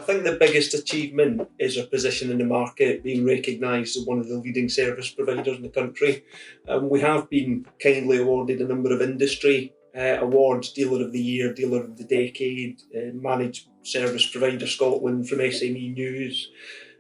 think the biggest achievement is our position in the market, being recognised as one of the leading service providers in the country. We have been kindly awarded a number of industry awards: Dealer of the Year, Dealer of the Decade, Managed Service Provider Scotland from SME News.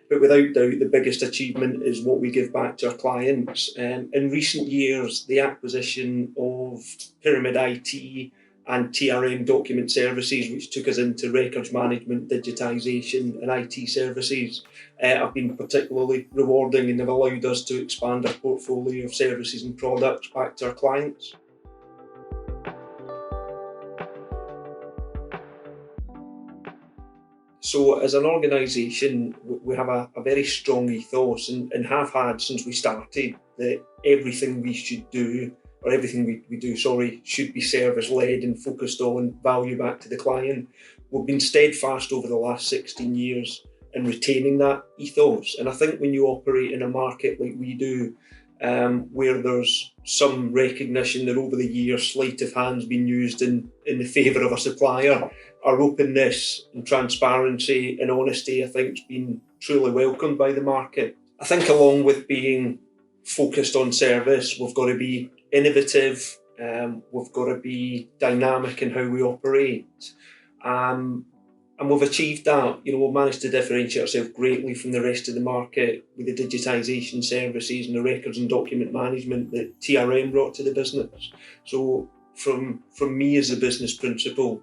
But without doubt, the biggest achievement is what we give back to our clients. In recent years, the acquisition of Pyramid IT and TRM Document Services, which took us into records management, digitisation and IT services, have been particularly rewarding and have allowed us to expand our portfolio of services and products back to our clients. So as an organisation, we have a very strong ethos and have had since we started, that everything we should do, or everything we do, should be service-led and focused on value back to the client. We've been steadfast over the last 16 years in retaining that ethos. And I think when you operate in a market like we do, where there's some recognition that over the years sleight of hand's been used in the favour of a supplier, our openness and transparency and honesty, I think, has been truly welcomed by the market. I think along with being focused on service, we've got to be innovative, we've got to be dynamic in how we operate. And we've achieved that. We've managed to differentiate ourselves greatly from the rest of the market with the digitisation services and the records and document management that TRM brought to the business. So from me as a business principal,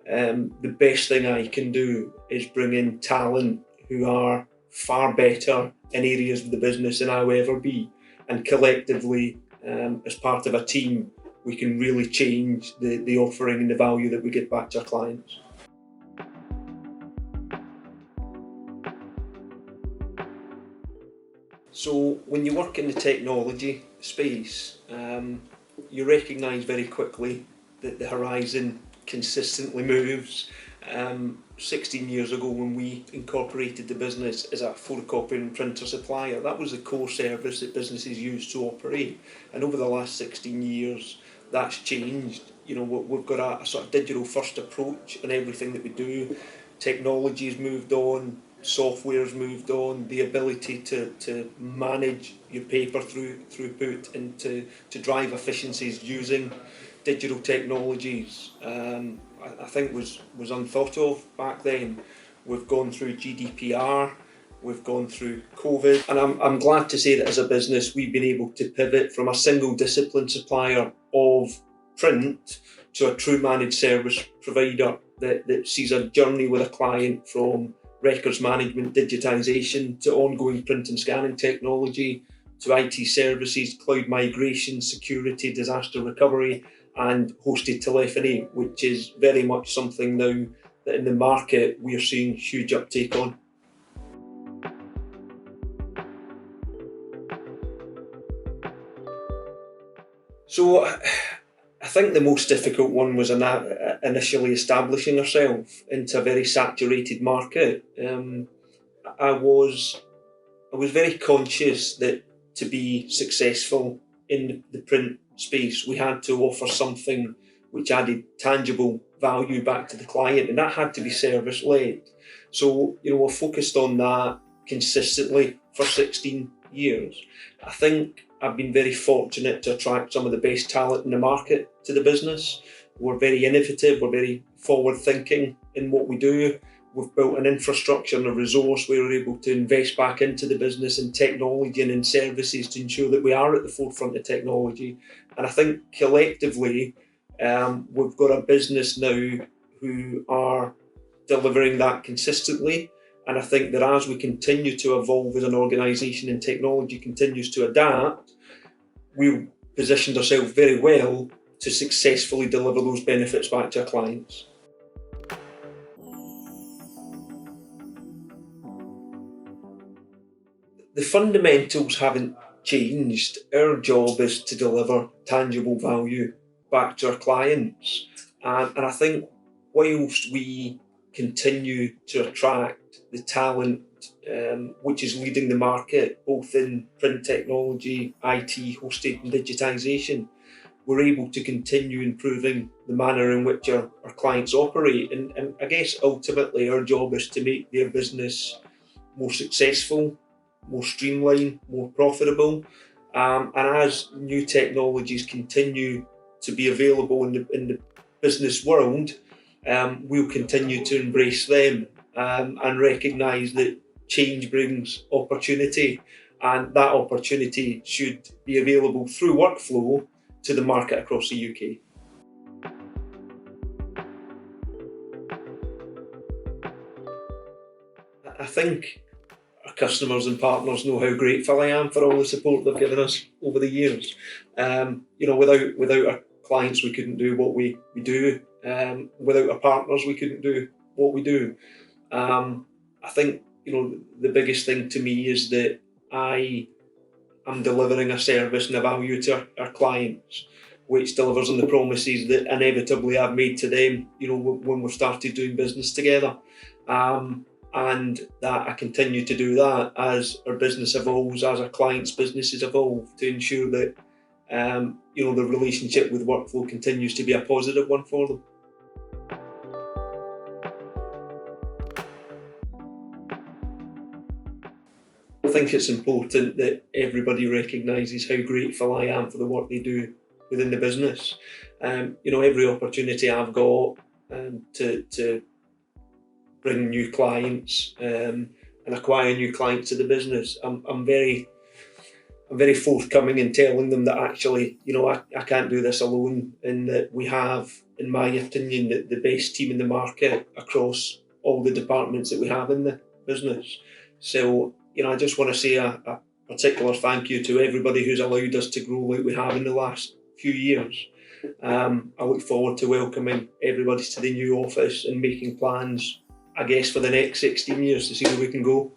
the best thing I can do is bring in talent who are far better in areas of the business than I will ever be. And collectively, as part of a team, we can really change the offering and the value that we give back to our clients. So when you work in the technology space, you recognise very quickly that the horizon consistently moves. 16 years ago, when we incorporated the business as a photocopy and printer supplier, that was the core service that businesses used to operate. And over the last 16 years, that's changed. We've got a sort of digital first approach in everything that we do. Technology's moved on, software's moved on, the ability to manage your paper throughput and to drive efficiencies using digital technologies, I think was unthought of back then. We've gone through GDPR, we've gone through COVID, and I'm glad to say that as a business we've been able to pivot from a single discipline supplier of print to a true managed service provider that sees a journey with a client from records management, digitisation, to ongoing print and scanning technology, to IT services, cloud migration, security, disaster recovery, and hosted telephony, which is very much something now that in the market we are seeing huge uptake on. So I think the most difficult one was initially establishing ourselves into a very saturated market. I was very conscious that to be successful in the print space, we had to offer something which added tangible value back to the client, and that had to be service-led. So, we're focused on that consistently for 16 years. I think I've been very fortunate to attract some of the best talent in the market to the business. We're very innovative, we're very forward-thinking in what we do. We've built an infrastructure and a resource where we're able to invest back into the business in technology and in services to ensure that we are at the forefront of technology. And I think collectively, we've got a business now who are delivering that consistently. And I think that as we continue to evolve as an organisation and technology continues to adapt, we've positioned ourselves very well to successfully deliver those benefits back to our clients. The fundamentals haven't changed. Our job is to deliver tangible value back to our clients. And I think whilst we continue to attract the talent which is leading the market, both in print technology, IT, hosted and digitisation, we're able to continue improving the manner in which our clients operate. And I guess ultimately our job is to make their business more successful, more streamlined, more profitable. And as new technologies continue to be available in the business world, we'll continue to embrace them, and recognise that change brings opportunity, and that opportunity should be available through Workflo to the market across the UK. I think our customers and partners know how grateful I am for all the support they've given us over the years. Without our clients, we couldn't do what we do. Without our partners, we couldn't do what we do. I think the biggest thing to me is that I am delivering a service and a value to our clients, which delivers on the promises that inevitably I've made to them, when we started doing business together. And that I continue to do that as our business evolves, as our clients' businesses evolve, to ensure that the relationship with Workflo continues to be a positive one for them. I think it's important that everybody recognises how grateful I am for the work they do within the business. Every opportunity I've got to bring new clients and acquire new clients to the business, I'm very forthcoming in telling them that actually, I can't do this alone, and that we have, in my opinion, the best team in the market across all the departments that we have in the business. So, I just want to say a particular thank you to everybody who's allowed us to grow like we have in the last few years. I look forward to welcoming everybody to the new office and making plans, I guess, for the next 16 years to see where we can go.